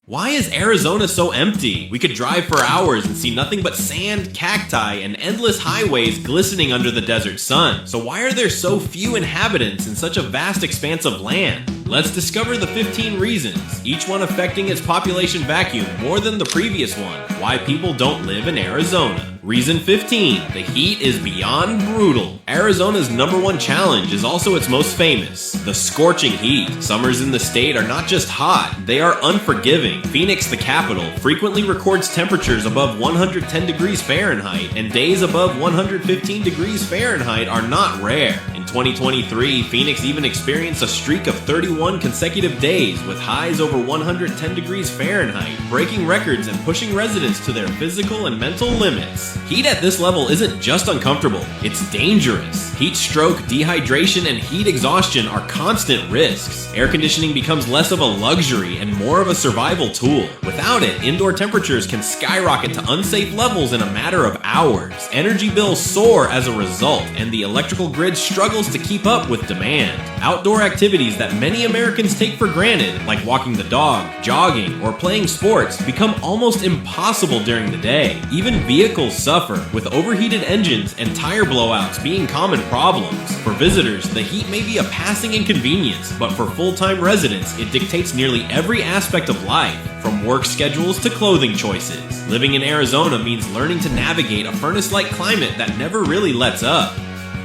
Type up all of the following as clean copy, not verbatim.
Why is Arizona so empty? We could drive for hours and see nothing but sand, cacti, and endless highways glistening under the desert sun. So why are there so few inhabitants in such a vast expanse of land? Let's discover the 15 reasons, each one affecting its population vacuum more than the previous one. Why people don't live in Arizona. Reason 15, the heat is beyond brutal. Arizona's #1 challenge is also its most famous, the scorching heat. Summers in the state are not just hot, they are unforgiving. Phoenix, the capital, frequently records temperatures above 110 degrees Fahrenheit, and days above 115 degrees Fahrenheit are not rare. In 2023, Phoenix even experienced a streak of 31 consecutive days with highs over 110 degrees Fahrenheit, breaking records and pushing residents to their physical and mental limits. Heat at this level isn't just uncomfortable, it's dangerous. Heat stroke, dehydration, and heat exhaustion are constant risks. Air conditioning becomes less of a luxury and more of a survival tool. Without it, indoor temperatures can skyrocket to unsafe levels in a matter of hours. Energy bills soar as a result, and the electrical grid struggles to keep up with demand. Outdoor activities that many Americans take for granted, like walking the dog, jogging, or playing sports, become almost impossible during the day. Even vehicles suffer, with overheated engines and tire blowouts being common problems. For visitors, the heat may be a passing inconvenience, but for full-time residents, it dictates nearly every aspect of life, from work schedules to clothing choices. Living in Arizona means learning to navigate a furnace-like climate that never really lets up.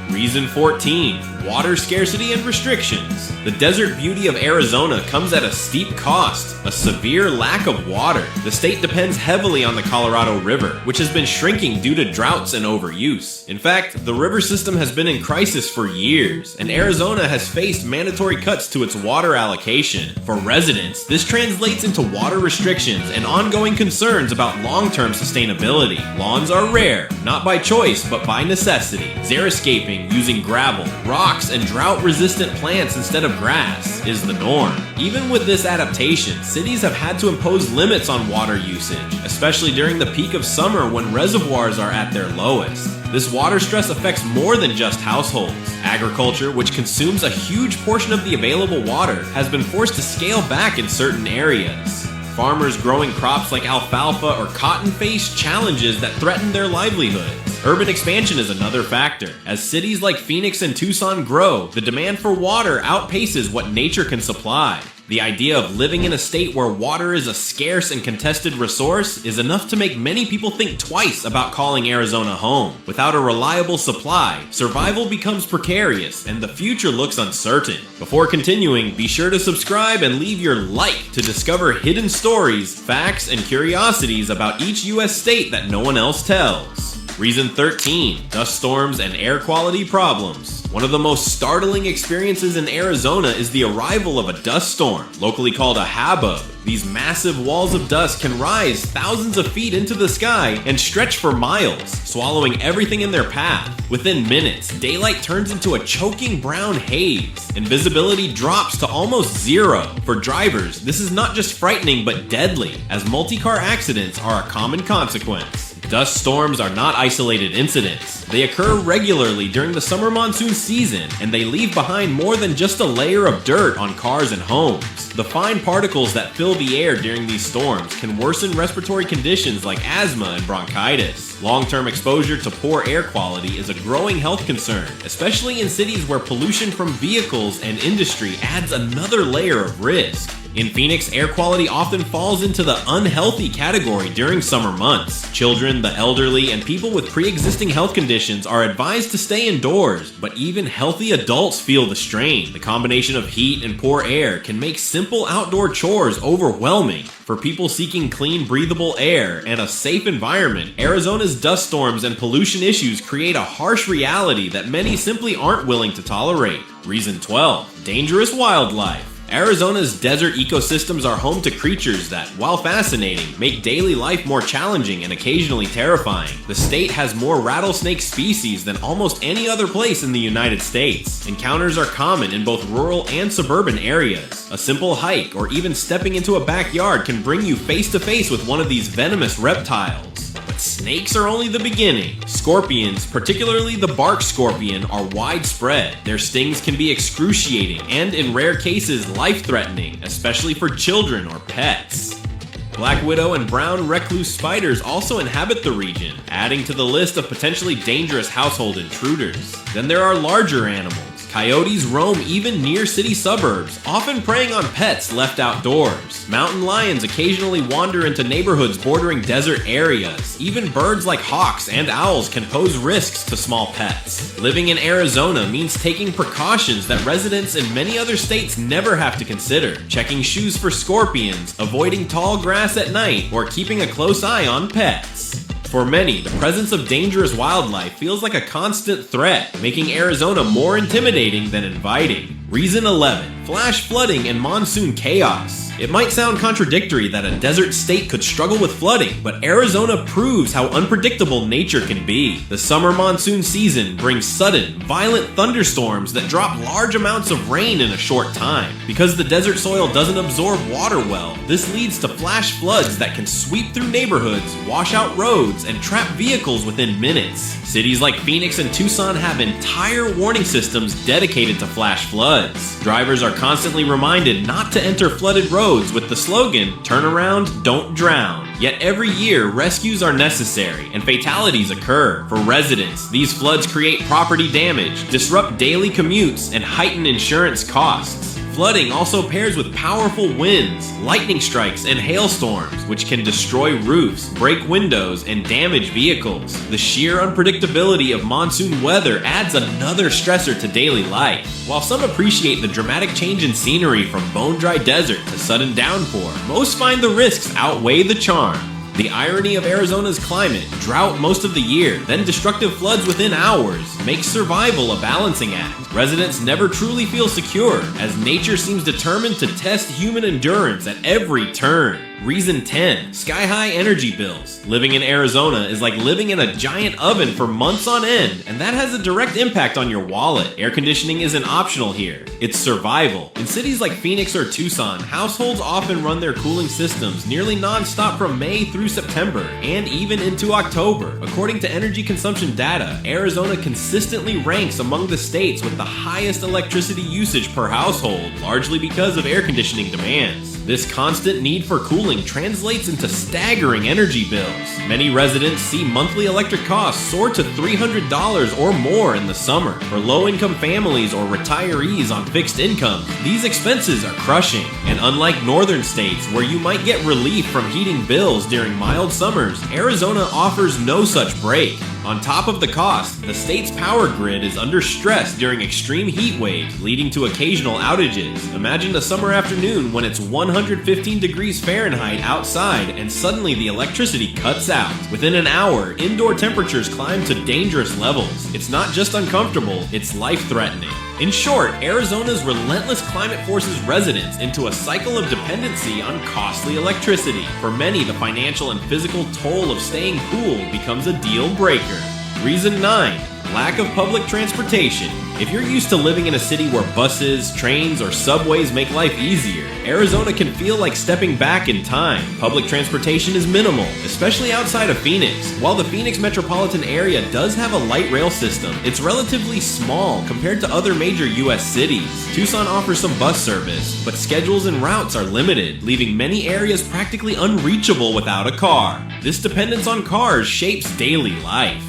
Reason 14, water scarcity and restrictions. The desert beauty of Arizona comes at a steep cost, a severe lack of water. The state depends heavily on the Colorado River, which has been shrinking due to droughts and overuse. In fact, the river system has been in crisis for years, and Arizona has faced mandatory cuts to its water allocation. For residents, this translates into water restrictions and ongoing concerns about long-term sustainability. Lawns are rare, not by choice, but by necessity. Xeriscaping using gravel, rocks, and drought-resistant plants instead of grass is the norm. Even with this adaptation, cities have had to impose limits on water usage, especially during the peak of summer when reservoirs are at their lowest. This water stress affects more than just households. Agriculture, which consumes a huge portion of the available water, has been forced to scale back in certain areas. Farmers growing crops like alfalfa or cotton face challenges that threaten their livelihoods. Urban expansion is another factor. As cities like Phoenix and Tucson grow, the demand for water outpaces what nature can supply. The idea of living in a state where water is a scarce and contested resource is enough to make many people think twice about calling Arizona home. Without a reliable supply, survival becomes precarious and the future looks uncertain. Before continuing, be sure to subscribe and leave your like to discover hidden stories, facts, and curiosities about each US state that no one else tells. Reason 13, dust storms and air quality problems. One of the most startling experiences in Arizona is the arrival of a dust storm, locally called a habub. These massive walls of dust can rise thousands of feet into the sky and stretch for miles, swallowing everything in their path. Within minutes, daylight turns into a choking brown haze, and visibility drops to almost zero. For drivers, this is not just frightening but deadly, as multi-car accidents are a common consequence. Dust storms are not isolated incidents. They occur regularly during the summer monsoon season, and they leave behind more than just a layer of dirt on cars and homes. The fine particles that fill the air during these storms can worsen respiratory conditions like asthma and bronchitis. Long-term exposure to poor air quality is a growing health concern, especially in cities where pollution from vehicles and industry adds another layer of risk. In Phoenix, air quality often falls into the unhealthy category during summer months. Children, the elderly, and people with pre-existing health conditions are advised to stay indoors, but even healthy adults feel the strain. The combination of heat and poor air can make simple outdoor chores overwhelming. For people seeking clean, breathable air and a safe environment, Arizona's dust storms and pollution issues create a harsh reality that many simply aren't willing to tolerate. Reason 12, dangerous wildlife. Arizona's desert ecosystems are home to creatures that, while fascinating, make daily life more challenging and occasionally terrifying. The state has more rattlesnake species than almost any other place in the United States. Encounters are common in both rural and suburban areas. A simple hike or even stepping into a backyard can bring you face to face with one of these venomous reptiles. But snakes are only the beginning. Scorpions, particularly the bark scorpion, are widespread. Their stings can be excruciating and, in rare cases, life-threatening, especially for children or pets. Black widow and brown recluse spiders also inhabit the region, adding to the list of potentially dangerous household intruders. Then there are larger animals. Coyotes roam even near city suburbs, often preying on pets left outdoors. Mountain lions occasionally wander into neighborhoods bordering desert areas. Even birds like hawks and owls can pose risks to small pets. Living in Arizona means taking precautions that residents in many other states never have to consider. Checking shoes for scorpions, avoiding tall grass at night, or keeping a close eye on pets. For many, the presence of dangerous wildlife feels like a constant threat, making Arizona more intimidating than inviting. Reason 11. Flash flooding and monsoon chaos. It might sound contradictory that a desert state could struggle with flooding, but Arizona proves how unpredictable nature can be. The summer monsoon season brings sudden, violent thunderstorms that drop large amounts of rain in a short time. Because the desert soil doesn't absorb water well, this leads to flash floods that can sweep through neighborhoods, wash out roads, and trap vehicles within minutes. Cities like Phoenix and Tucson have entire warning systems dedicated to flash floods. Drivers are constantly reminded not to enter flooded roads with the slogan, "Turn around, don't drown." Yet every year, rescues are necessary and fatalities occur. For residents, these floods create property damage, disrupt daily commutes, and heighten insurance costs. Flooding also pairs with powerful winds, lightning strikes, and hailstorms, which can destroy roofs, break windows, and damage vehicles. The sheer unpredictability of monsoon weather adds another stressor to daily life. While some appreciate the dramatic change in scenery from bone-dry desert to sudden downpour, most find the risks outweigh the charm. The irony of Arizona's climate, drought most of the year, then destructive floods within hours, makes survival a balancing act. Residents never truly feel secure, as nature seems determined to test human endurance at every turn. Reason 10. Sky-high energy bills. Living in Arizona is like living in a giant oven for months on end, and that has a direct impact on your wallet. Air conditioning isn't optional here. It's survival. In cities like Phoenix or Tucson, households often run their cooling systems nearly non-stop from May through September, and even into October. According to energy consumption data, Arizona consistently ranks among the states with the highest electricity usage per household, largely because of air conditioning demands. This constant need for cooling translates into staggering energy bills. Many residents see monthly electric costs soar to $300 or more in the summer. For low-income families or retirees on fixed incomes, these expenses are crushing. And unlike northern states, where you might get relief from heating bills during mild summers, Arizona offers no such break. On top of the cost, the state's power grid is under stress during extreme heat waves, leading to occasional outages. Imagine a summer afternoon when it's 115 degrees Fahrenheit outside and suddenly the electricity cuts out. Within an hour, indoor temperatures climb to dangerous levels. It's not just uncomfortable, it's life-threatening. In short, Arizona's relentless climate forces residents into a cycle of dependency on costly electricity. For many, the financial and physical toll of staying cool becomes a deal breaker. Reason 9. Lack of public transportation. If you're used to living in a city where buses, trains, or subways make life easier, Arizona can feel like stepping back in time. Public transportation is minimal, especially outside of Phoenix. While the Phoenix metropolitan area does have a light rail system, it's relatively small compared to other major U.S. cities. Tucson offers some bus service, but schedules and routes are limited, leaving many areas practically unreachable without a car. This dependence on cars shapes daily life.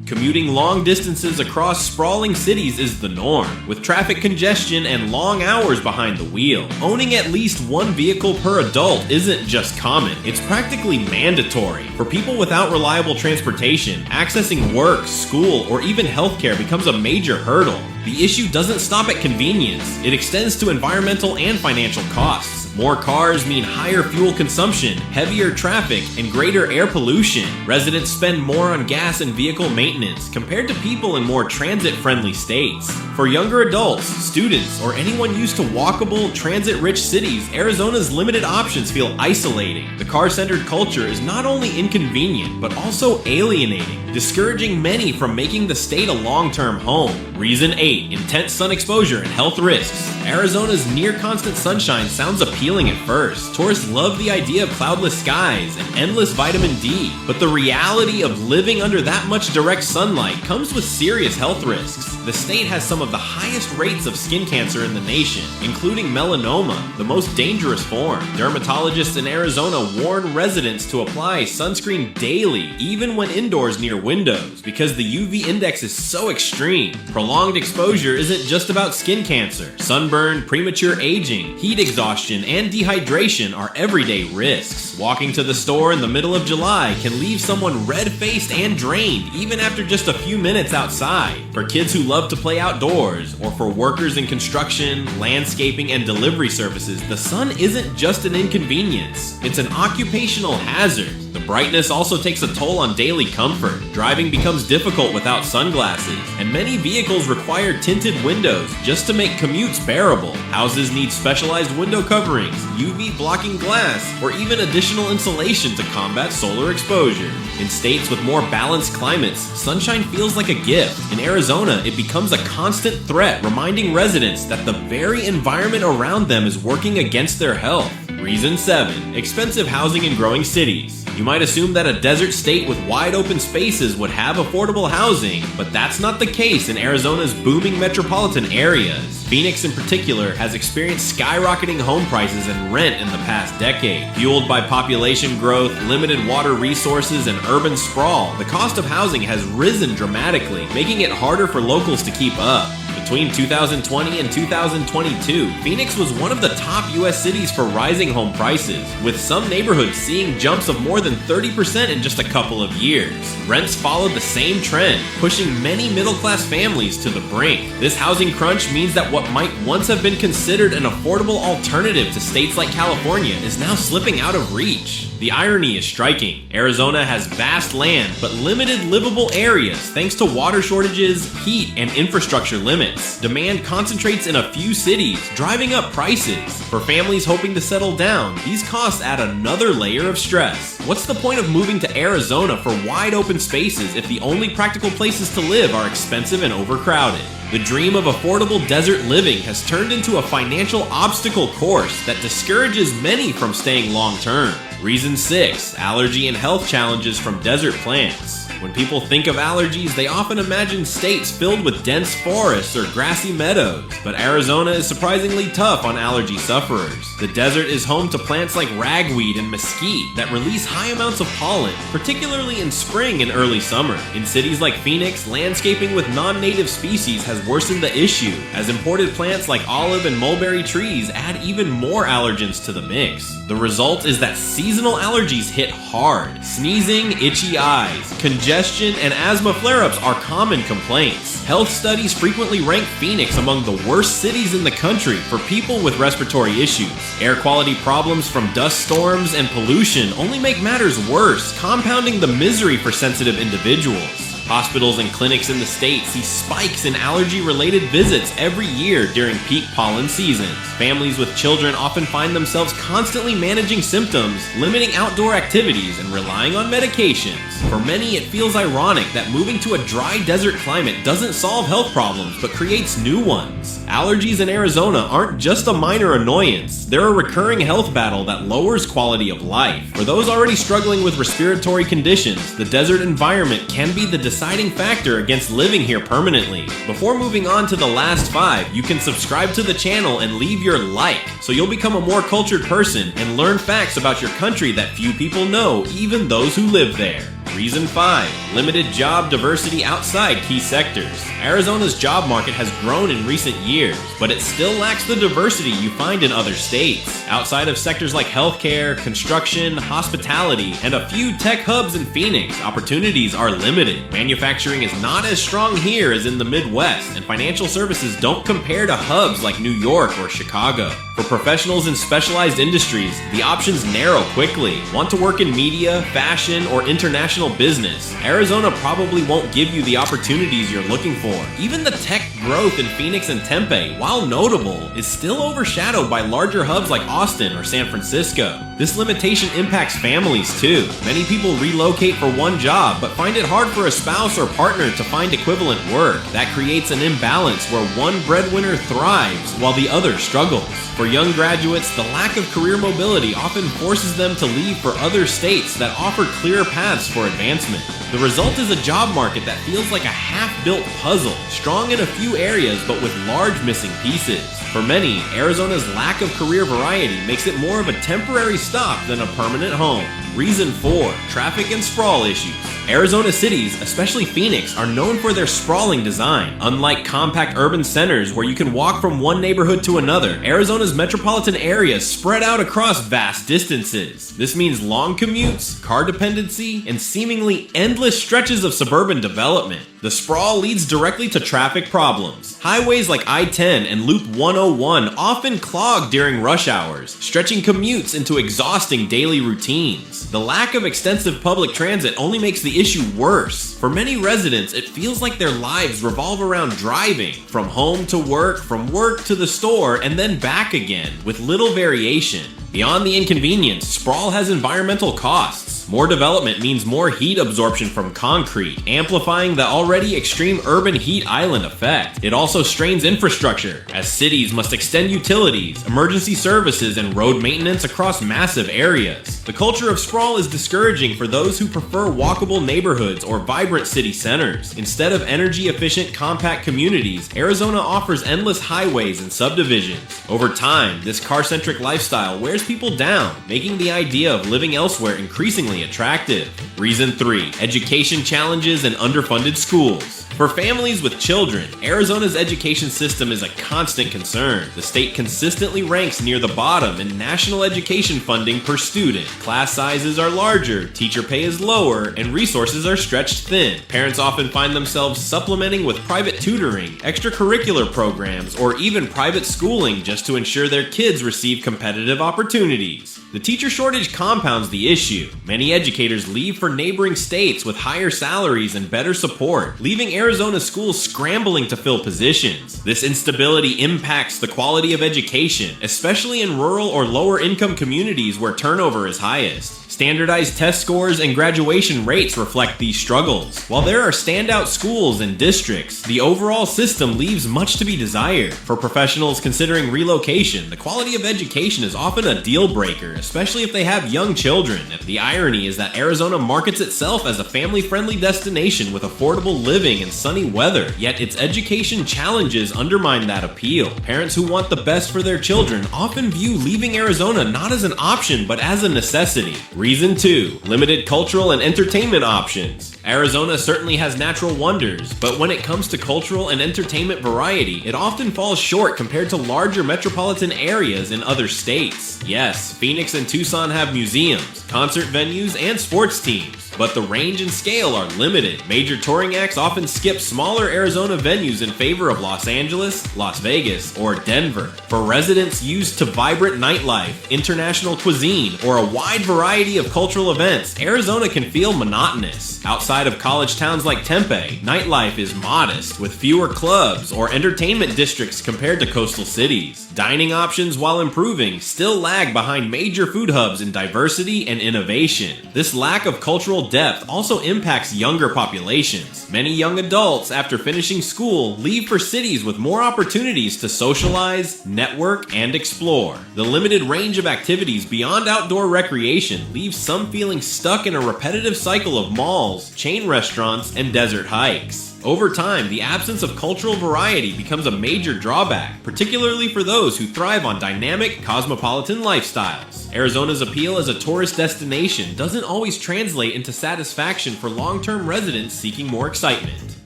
Commuting long distances across sprawling cities is the norm, with traffic congestion and long hours behind the wheel. Owning at least one vehicle per adult isn't just common, it's practically mandatory. For people without reliable transportation, accessing work, school, or even healthcare becomes a major hurdle. The issue doesn't stop at convenience, it extends to environmental and financial costs. More cars mean higher fuel consumption, heavier traffic, and greater air pollution. Residents spend more on gas and vehicle maintenance compared to people in more transit-friendly states. For younger adults, students, or anyone used to walkable, transit-rich cities, Arizona's limited options feel isolating. The car-centered culture is not only inconvenient, but also alienating, discouraging many from making the state a long-term home. Reason 8. Intense sun exposure and health risks. Arizona's near-constant sunshine sounds appealing, appealing at first. Tourists love the idea of cloudless skies and endless vitamin D, but the reality of living under that much direct sunlight comes with serious health risks. The state has some of the highest rates of skin cancer in the nation, including melanoma, the most dangerous form. Dermatologists in Arizona warn residents to apply sunscreen daily, even when indoors near windows, because the UV index is so extreme. Prolonged exposure isn't just about skin cancer. Sunburn, premature aging, heat exhaustion, and dehydration are everyday risks. Walking to the store in the middle of July can leave someone red-faced and drained, even after just a few minutes outside. For kids who love to play outdoors, or for workers in construction, landscaping, and delivery services, the sun isn't just an inconvenience. It's an occupational hazard. The brightness also takes a toll on daily comfort. Driving becomes difficult without sunglasses, and many vehicles require tinted windows just to make commutes bearable. Houses need specialized window coverings, UV blocking glass, or even additional insulation to combat solar exposure. In states with more balanced climates, sunshine feels like a gift. In Arizona, it becomes a constant threat, reminding residents that the very environment around them is working against their health. Reason 7. Expensive housing in growing cities. You might assume that a desert state with wide open spaces would have affordable housing, but that's not the case in Arizona's booming metropolitan areas. Phoenix in particular has experienced skyrocketing home prices and rent in the past decade. Fueled by population growth, limited water resources, and urban sprawl, the cost of housing has risen dramatically, making it harder for locals to keep up. Between 2020 and 2022, Phoenix was one of the top US cities for rising home prices, with some neighborhoods seeing jumps of more than 30% in just a couple of years. Rents followed the same trend, pushing many middle-class families to the brink. This housing crunch means that what might once have been considered an affordable alternative to states like California is now slipping out of reach. The irony is striking. Arizona has vast land, but limited livable areas thanks to water shortages, heat, and infrastructure limits. Demand concentrates in a few cities, driving up prices. For families hoping to settle down, these costs add another layer of stress. What's the point of moving to Arizona for wide open spaces if the only practical places to live are expensive and overcrowded? The dream of affordable desert living has turned into a financial obstacle course that discourages many from staying long-term. Reason 6. Allergy and health challenges from desert plants. When people think of allergies, they often imagine states filled with dense forests or grassy meadows, but Arizona is surprisingly tough on allergy sufferers. The desert is home to plants like ragweed and mesquite that release high amounts of pollen, particularly in spring and early summer. In cities like Phoenix, landscaping with non-native species has worsened the issue, as imported plants like olive and mulberry trees add even more allergens to the mix. The result is that seasonal allergies hit hard. Sneezing, itchy eyes, congestion, and asthma flare-ups are common complaints. Health studies frequently rank Phoenix among the worst cities in the country for people with respiratory issues. Air quality problems from dust storms and pollution only make matters worse, compounding the misery for sensitive individuals. Hospitals and clinics in the state see spikes in allergy-related visits every year during peak pollen seasons. Families with children often find themselves constantly managing symptoms, limiting outdoor activities, and relying on medications. For many, it feels ironic that moving to a dry desert climate doesn't solve health problems, but creates new ones. Allergies in Arizona aren't just a minor annoyance. They're a recurring health battle that lowers quality of life. For those already struggling with respiratory conditions, the desert environment can be the deciding factor against living here permanently. Before moving on to the last 5, you can subscribe to the channel and leave your like, so you'll become a more cultured person and learn facts about your country that few people know, even those who live there. Reason 5. Limited job diversity outside key sectors. Arizona's job market has grown in recent years, but it still lacks the diversity you find in other states. Outside of sectors like healthcare, construction, hospitality, and a few tech hubs in Phoenix, opportunities are limited. Manufacturing is not as strong here as in the Midwest, and financial services don't compare to hubs like New York or Chicago. For professionals in specialized industries, the options narrow quickly. Want to work in media, fashion, or international business? Arizona probably won't give you the opportunities you're looking for. Even the tech growth in Phoenix and Tempe, while notable, is still overshadowed by larger hubs like Austin or San Francisco. This limitation impacts families too. Many people relocate for one job, but find it hard for a spouse or partner to find equivalent work. That creates an imbalance where one breadwinner thrives while the other struggles. For young graduates, the lack of career mobility often forces them to leave for other states that offer clearer paths for advancement. The result is a job market that feels like a half-built puzzle, strong in a few areas but with large missing pieces. For many, Arizona's lack of career variety makes it more of a temporary stop than a permanent home. Reason 4. Traffic and sprawl issues. Arizona cities, especially Phoenix, are known for their sprawling design. Unlike compact urban centers where you can walk from one neighborhood to another, Arizona's metropolitan areas spread out across vast distances. This means long commutes, car dependency, and seemingly endless stretches of suburban development. The sprawl leads directly to traffic problems. Highways like I-10 and Loop 101 often clog during rush hours, stretching commutes into exhausting daily routines. The lack of extensive public transit only makes the issue worse. For many residents, it feels like their lives revolve around driving, from home to work, from work to the store, and then back again, with little variation. Beyond the inconvenience, sprawl has environmental costs. More development means more heat absorption from concrete, amplifying the already extreme urban heat island effect. It also strains infrastructure, as cities must extend utilities, emergency services, and road maintenance across massive areas. The culture of sprawl is discouraging for those who prefer walkable neighborhoods or vibrant city centers. Instead of energy-efficient, compact communities, Arizona offers endless highways and subdivisions. Over time, this car-centric lifestyle wears people down, making the idea of living elsewhere increasingly attractive. Reason 3. Education challenges and underfunded schools. For families with children, Arizona's education system is a constant concern. The state consistently ranks near the bottom in national education funding per student. Class sizes are larger, teacher pay is lower, and resources are stretched thin. Parents often find themselves supplementing with private tutoring, extracurricular programs, or even private schooling just to ensure their kids receive competitive opportunities. The teacher shortage compounds the issue. Many educators leave for neighboring states with higher salaries and better support, leaving Arizona schools scrambling to fill positions. This instability impacts the quality of education, especially in rural or lower income communities where turnover is highest. Standardized test scores and graduation rates reflect these struggles. While there are standout schools and districts, the overall system leaves much to be desired. For professionals considering relocation, the quality of education is often a deal breaker, especially if they have young children. The irony is that Arizona markets itself as a family-friendly destination with affordable living and sunny weather, yet its education challenges undermine that appeal. Parents who want the best for their children often view leaving Arizona not as an option but as a necessity. Reason 2. Limited cultural and entertainment options. Arizona certainly has natural wonders, but when it comes to cultural and entertainment variety, it often falls short compared to larger metropolitan areas in other states. Yes, Phoenix and Tucson have museums, concert venues, and sports teams, but the range and scale are limited. Major touring acts often skip smaller Arizona venues in favor of Los Angeles, Las Vegas, or Denver. For residents used to vibrant nightlife, international cuisine, or a wide variety of cultural events, Arizona can feel monotonous. Outside of college towns like Tempe, nightlife is modest, with fewer clubs or entertainment districts compared to coastal cities. Dining options, while improving, still lag behind major food hubs in diversity and innovation. This lack of cultural depth also impacts younger populations. Many young adults, after finishing school, leave for cities with more opportunities to socialize, network, and explore. The limited range of activities beyond outdoor recreation leaves some feeling stuck in a repetitive cycle of malls, chain restaurants, and desert hikes. Over time, the absence of cultural variety becomes a major drawback, particularly for those who thrive on dynamic, cosmopolitan lifestyles. Arizona's appeal as a tourist destination doesn't always translate into satisfaction for long-term residents seeking more excitement.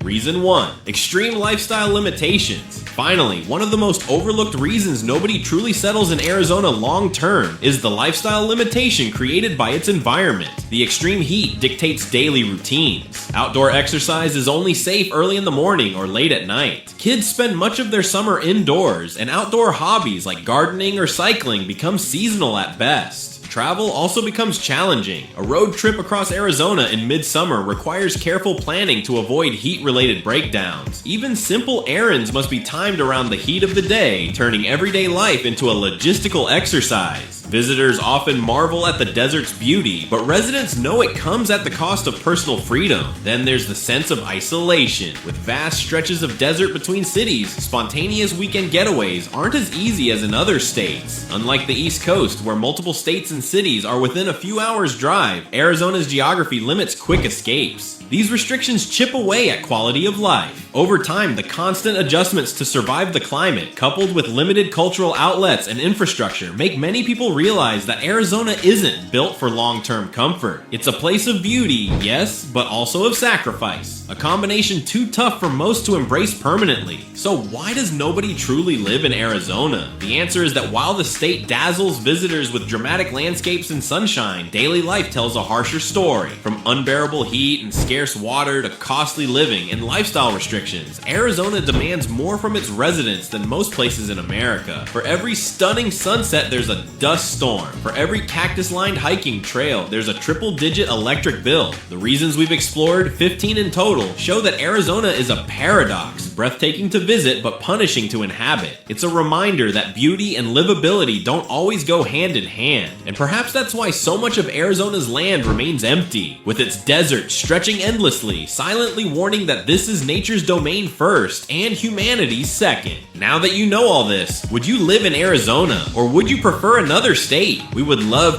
Reason 1. Extreme lifestyle limitations. Finally, one of the most overlooked reasons nobody truly settles in Arizona long-term is the lifestyle limitation created by its environment. The extreme heat dictates daily routines. Outdoor exercise is only safe early in the morning or late at night. Kids spend much of their summer indoors, and outdoor hobbies like gardening or cycling become seasonal at best. Travel also becomes challenging. A road trip across Arizona in midsummer requires careful planning to avoid heat-related breakdowns. Even simple errands must be timed around the heat of the day, turning everyday life into a logistical exercise. Visitors often marvel at the desert's beauty, but residents know it comes at the cost of personal freedom. Then there's the sense of isolation. With vast stretches of desert between cities, spontaneous weekend getaways aren't as easy as in other states. Unlike the East Coast, where multiple states and cities are within a few hours' drive, Arizona's geography limits quick escapes. These restrictions chip away at quality of life. Over time, the constant adjustments to survive the climate, coupled with limited cultural outlets and infrastructure, make many people realize that Arizona isn't built for long-term comfort. It's a place of beauty, yes, but also of sacrifice. A combination too tough for most to embrace permanently. So why does nobody truly live in Arizona? The answer is that while the state dazzles visitors with dramatic landscapes and sunshine, daily life tells a harsher story. From unbearable heat and scarce water to costly living and lifestyle restrictions, Arizona demands more from its residents than most places in America. For every stunning sunset, there's a dust storm. For every cactus-lined hiking trail, there's a triple-digit electric bill. The reasons we've explored, 15 in total, show that Arizona is a paradox, breathtaking to visit but punishing to inhabit. It's a reminder that beauty and livability don't always go hand in hand. And perhaps that's why so much of Arizona's land remains empty, with its desert stretching endlessly, silently warning that this is nature's domain first and humanity's second. Now that you know all this, would you live in Arizona or would you prefer another state? We would love to